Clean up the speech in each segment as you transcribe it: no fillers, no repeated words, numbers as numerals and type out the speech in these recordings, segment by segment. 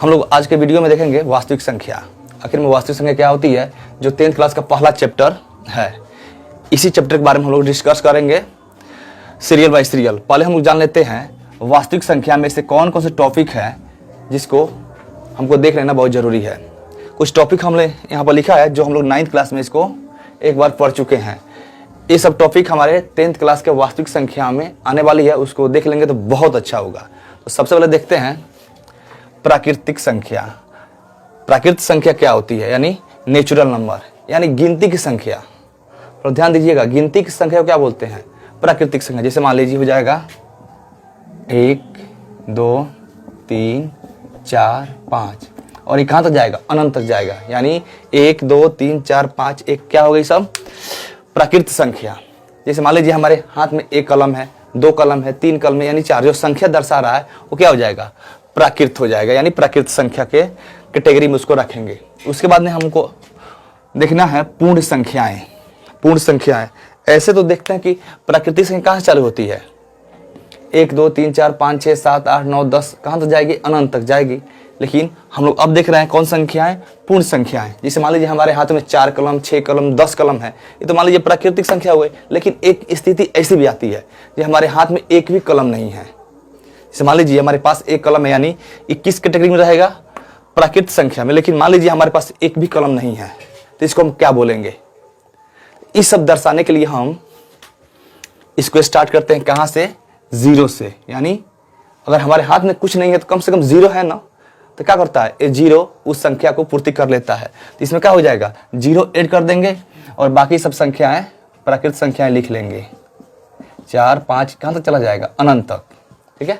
हम लोग आज के वीडियो में देखेंगे वास्तविक संख्या। आखिर में वास्तविक संख्या क्या होती है, जो 10th क्लास का पहला चैप्टर है। इसी चैप्टर के बारे में हम लोग डिस्कस करेंगे सीरियल बाय सीरियल। पहले हम लोग जान लेते हैं वास्तविक संख्या में से कौन कौन से टॉपिक है जिसको हमको देख लेना बहुत ज़रूरी है। कुछ टॉपिक हमने यहाँ पर लिखा है जो हम लोग 9th क्लास में इसको एक बार पढ़ चुके हैं। ये सब टॉपिक हमारे 10th क्लास के वास्तविक संख्या में आने वाली है, उसको देख लेंगे तो बहुत अच्छा होगा। तो सबसे पहले देखते हैं प्राकृतिक संख्या। प्राकृतिक संख्या क्या होती है, यानी नेचुरल नंबर, यानी गिनती की संख्या। तो ध्यान दीजिएगा, गिनती की संख्या को क्या बोलते हैं, प्राकृतिक संख्या। जैसे मान लीजिए हो जाएगा 1 2 3 4 5 और ये कहाँ तक जाएगा, अनंत तक जाएगा। यानी 1 2 3 4 5 एक क्या हो गई, सब प्राकृतिक संख्या। जैसे मान लीजिए हमारे हाथ में 1 कलम है, 2 कलम है, 3 कलम है, यानी 4। जो संख्या दर्शा रहा है वो क्या हो जाएगा, प्राकृत हो जाएगा, यानी प्राकृत संख्या के कैटेगरी में उसको रखेंगे। उसके बाद में हमको देखना है पूर्ण संख्याएं। पूर्ण संख्याएं ऐसे तो देखते हैं कि प्राकृतिक संख्या कहाँ से चालू होती है, 1 2 3 4 5 6 7 8 9 10 कहाँ तक जाएगी, अनंत तक जाएगी। लेकिन हम लोग अब देख रहे हैं कौन संख्याएं, पूर्ण संख्याएं। जैसे मान लीजिए हमारे हाथ में 4 कलम 6 कलम 10 कलम है, ये तो मान लीजिए प्राकृतिक संख्या हुई। लेकिन एक स्थिति ऐसी भी आती है कि हमारे हाथ में एक भी कलम नहीं है। जैसे मान लीजिए हमारे पास 1 कलम है, यानी 21 कैटेगरी में रहेगा प्राकृतिक संख्या में। लेकिन मान लीजिए हमारे पास एक भी कलम नहीं है, तो इसको हम क्या बोलेंगे। इस सब दर्शाने के लिए हम इसको स्टार्ट करते हैं कहाँ से, 0 से। यानी अगर हमारे हाथ में कुछ नहीं है तो कम से कम 0 है ना, तो क्या करता है, ये 0 उस संख्या को पूर्ति कर लेता है। तो इसमें क्या हो जाएगा, 0 ऐड कर देंगे और बाकी सब संख्याएं प्राकृतिक संख्याएं लिख लेंगे। 4 5 कहाँ तक चला जाएगा, अनंत तक। ठीक है,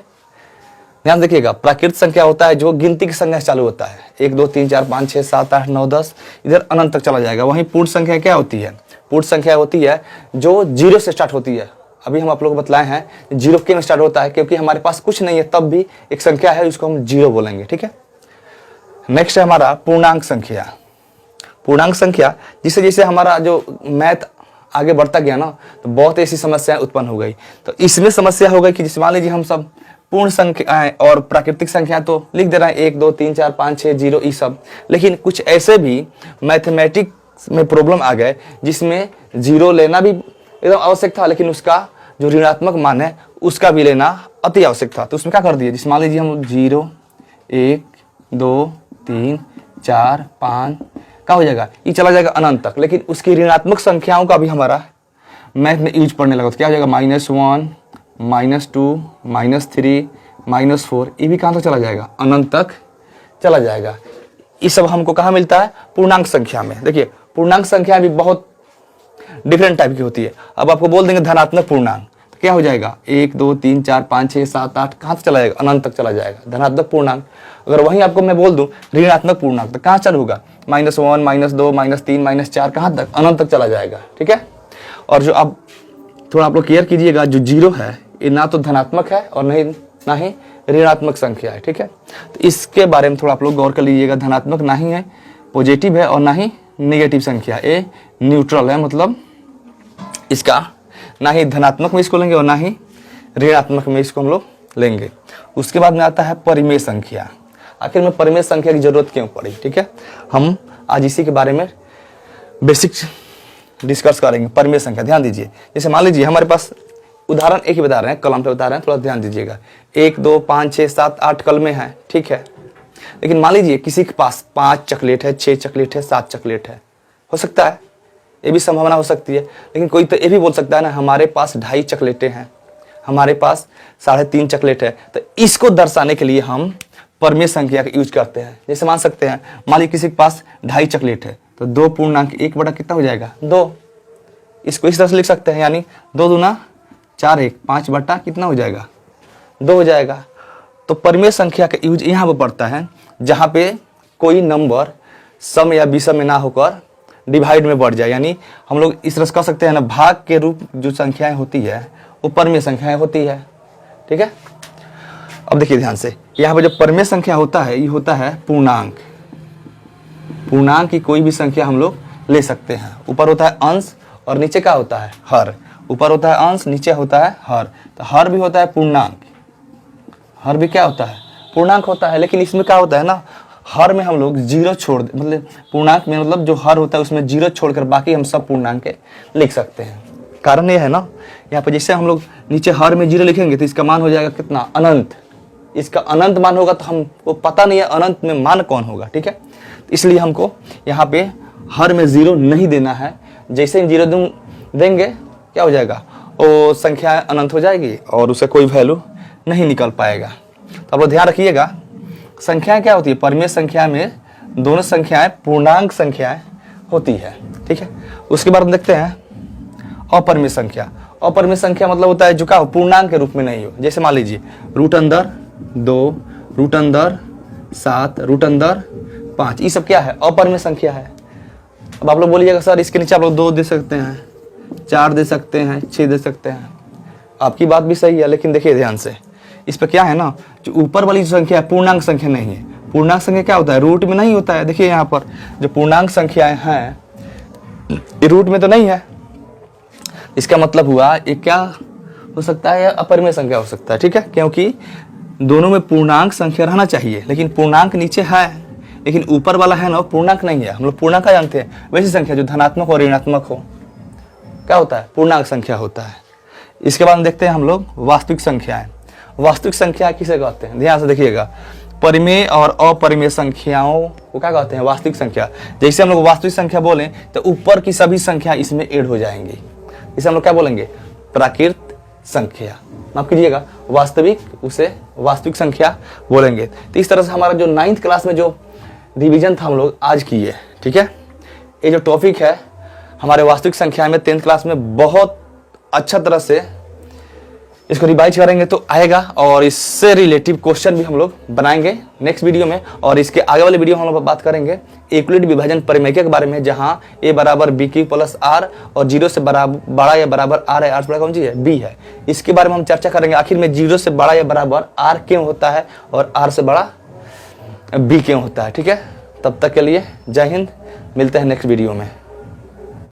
ध्यान देखिएगा, प्राकृतिक संख्या होता है जो गिनती की संख्या से चालू होता है, 1 2 3 4 5 6 7 8 9 10 इधर अनंत तक चला जाएगा। वहीं पूर्ण संख्या क्या होती है, पूर्ण संख्या होती है जो 0 से स्टार्ट होती है। अभी हम आप लोगों को बतलाए हैं 0 के में स्टार्ट होता है, क्योंकि हमारे पास कुछ नहीं है तब भी एक संख्या है, उसको हम 0 बोलेंगे। ठीक है, नेक्स्ट है हमारा पूर्णांक संख्या। पूर्णांक संख्या जिससे जैसे हमारा जो मैथ आगे बढ़ता गया ना, तो बहुत ऐसी समस्याएं उत्पन्न हो गई। तो इसमें समस्या हो गई कि जैसे मान लीजिए हम सब पूर्ण संख्याएं और प्राकृतिक संख्या तो लिख दे रहे हैं 1 2 3 4 5 6 0 ये सब। लेकिन कुछ ऐसे भी मैथमेटिक्स में प्रॉब्लम आ गए जिसमें 0 लेना भी एकदम आवश्यक था, लेकिन उसका जो ऋणात्मक मान है उसका भी लेना अति आवश्यक था। तो उसमें क्या कर दिए, जैसे मान लीजिए हम 0 1 2 3 4 5 क्या हो जाएगा, ये चला जाएगा अनंत तक। लेकिन उसकी ऋणात्मक संख्याओं का भी हमारा मैथ में यूज पढ़ने लगा, तो क्या हो जाएगा, -1 -2 -3 -4 ये भी कहाँ तक चला जाएगा, अनंत तक चला जाएगा। ये सब हमको कहाँ मिलता है, पूर्णांक संख्या में। देखिए पूर्णांक संख्या भी बहुत डिफरेंट टाइप की होती है। अब आपको बोल देंगे धनात्मक पूर्णांक, तो क्या हो जाएगा, 1 2 3 4 5 6 7 8 कहाँ तक चला जाएगा, अनंत तक चला जाएगा, धनात्मक पूर्णांक। अगर वहीं आपको मैं बोल दूं ऋणात्मक पूर्णांक, तो कहाँ चालू होगा, -1 -2 -3 -4 कहाँ तक, अनंत तक चला जाएगा। ठीक है, और जो अब थोड़ा आप लोग क्लियर कीजिएगा, जो 0 है ये ना तो धनात्मक है और ना ही ऋणात्मक संख्या है। ठीक है, तो इसके बारे में थोड़ा आप लोग गौर कर लीजिएगा। धनात्मक ना ही है, पॉजिटिव है, और ना ही नेगेटिव संख्या, ये न्यूट्रल है। मतलब इसका ना ही धनात्मक में इसको लेंगे और ना ही ऋणात्मक में इसको हम लोग लेंगे। उसके बाद में आता है परिमेय संख्या। आखिर में परिमेय संख्या की जरूरत क्यों पड़ी। ठीक है, हम आज इसी के बारे में बेसिक डिस्कस करेंगे, परिमेय संख्या। ध्यान दीजिए, जैसे मान लीजिए हमारे पास उदाहरण एक ही बता रहे हैं, कलम पे बता रहे हैं, थोड़ा ध्यान दीजिएगा। 1 2 5 6 7 8 कलमें हैं, ठीक है। लेकिन मान लीजिए किसी के पास 5 चॉकलेट है, 6 चॉकलेट है, 7 चॉकलेट है, हो सकता है, ये भी संभावना हो सकती है। लेकिन कोई तो ये भी बोल सकता है ना, हमारे पास 2.5 चॉकलेटें हैं, हमारे पास 3.5 चॉकलेट है। तो इसको दर्शाने के लिए हम परिमेय संख्या का यूज करते हैं। जैसे मान सकते हैं, मान लीजिए किसी के पास 2.5 चॉकलेट है, तो 2 पूर्णांक 1 बटा कितना हो जाएगा, 2। इसको इस तरह से लिख सकते हैं, यानी 2 दूना 4 1 5 बटा कितना हो जाएगा, 2 हो जाएगा। तो परिमेय संख्या का यूज यहाँ पर पड़ता है जहाँ पे कोई नंबर सम या विषम में ना होकर डिवाइड में बढ़ जाए। यानी हम लोग इस तरह से कह सकते हैं ना, भाग के रूप जो संख्याएं होती है वो परिमेय संख्याएं होती है। ठीक है, अब देखिए ध्यान से, यहाँ पे जो परिमेय संख्या होता है ये होता है पूर्णांक। पूर्णांक की कोई भी संख्या हम लोग ले सकते हैं। ऊपर होता है अंश और नीचे क्या होता है, हर। ऊपर होता है अंश, नीचे होता है हर। तो हर भी होता है पूर्णांक, हर भी क्या होता है, पूर्णांक होता है, लेकिन इसमें क्या होता है ना, हर में हम लोग जीरो छोड़ मतलब पूर्णांक में मतलब जो हर होता है उसमें जीरो छोड़कर बाकी हम सब पूर्णांक के लिख सकते हैं। कारण ये है ना, यहाँ पर जैसे हम लोग नीचे हर में जीरो लिखेंगे तो इसका मान हो जाएगा कितना, अनंत। इसका अनंत मान होगा तो हमको पता नहीं है अनंत में मान कौन होगा, ठीक है। इसलिए हमको यहाँ पे हर में जीरो नहीं देना है। जैसे ही जीरो देंगे क्या हो जाएगा, वो संख्या अनंत हो जाएगी और उसे कोई वैल्यू नहीं निकल पाएगा। तो आप लोग ध्यान रखिएगा, संख्याएं क्या होती है, परिमेय संख्या में दोनों संख्याएं पूर्णांक संख्याएं होती है, ठीक है। उसके बाद हम देखते हैं अपरिमेय संख्या। अपरिमेय संख्या मतलब होता है जो क्या पूर्णांक के रूप में नहीं हो। जैसे मान लीजिए रूट अंदर 2, रूट अंदर 7, रूट अंदर 5, ये सब क्या है, अपरिमेय संख्या है। अब आप लोग बोलिएगा सर इसके नीचे आप लोग 2 दे सकते हैं, 4 दे सकते हैं, 6 दे सकते हैं। आपकी बात भी सही है, लेकिन देखिए ध्यान से, इस पर क्या है ना, जो ऊपर वाली संख्या है पूर्णांक संख्या नहीं है। पूर्णांक संख्या क्या होता है, रूट में नहीं होता है। देखिए यहाँ पर जो पूर्णांक संख्याएं हैं ये रूट में तो नहीं है। इसका मतलब हुआ ये क्या हो सकता है, अपरिमेय संख्या हो सकता है, ठीक है। क्योंकि दोनों में पूर्णांक संख्या रहना चाहिए, लेकिन पूर्णांक नीचे है, लेकिन ऊपर वाला है ना वो पूर्णांक नहीं है। हम लोग पूर्णांक का जानते हैं, वैसी संख्या जो धनात्मक और ऋणात्मक हो क्या होता है, पूर्णांक संख्या होता है। इसके बाद देखते हैं हम लोग वास्तविक संख्याएं। वास्तविक संख्या किसे कहते हैं, ध्यान से देखिएगा, परिमेय और अपरिमेय संख्याओं को क्या कहते हैं, वास्तविक संख्या। जैसे हम लोग वास्तविक संख्या बोलें तो ऊपर की सभी संख्या इसमें ऐड हो जाएंगी। इसे हम लोग क्या बोलेंगे, प्राकृत संख्या। माफ कीजिएगा, वास्तविक, उसे वास्तविक संख्या बोलेंगे। तो इस तरह से हमारा जो 9th क्लास में जो रिवीजन था हम लोग आज किए, ठीक है। ये जो टॉपिक है हमारे वास्तविक संख्या में 10th क्लास में बहुत अच्छा तरह से इसको रिवाइज करेंगे तो आएगा, और इससे रिलेटिव क्वेश्चन भी हम लोग बनाएंगे नेक्स्ट वीडियो में। और इसके आगे वाले वीडियो में हम लोग बात करेंगे यूक्लिड विभाजन परिमेय के बारे में, जहां a बराबर b क्यू प्लस r और 0 से बड़ा या बराबर r है। r से बड़ा कौन सी है, b है। इसके बारे में हम चर्चा करेंगे, आखिर में 0 से बड़ा या बराबर r क्यों होता है और r से बड़ा b क्यों होता है, ठीक है। तब तक के लिए जय हिंद, मिलते हैं नेक्स्ट वीडियो में।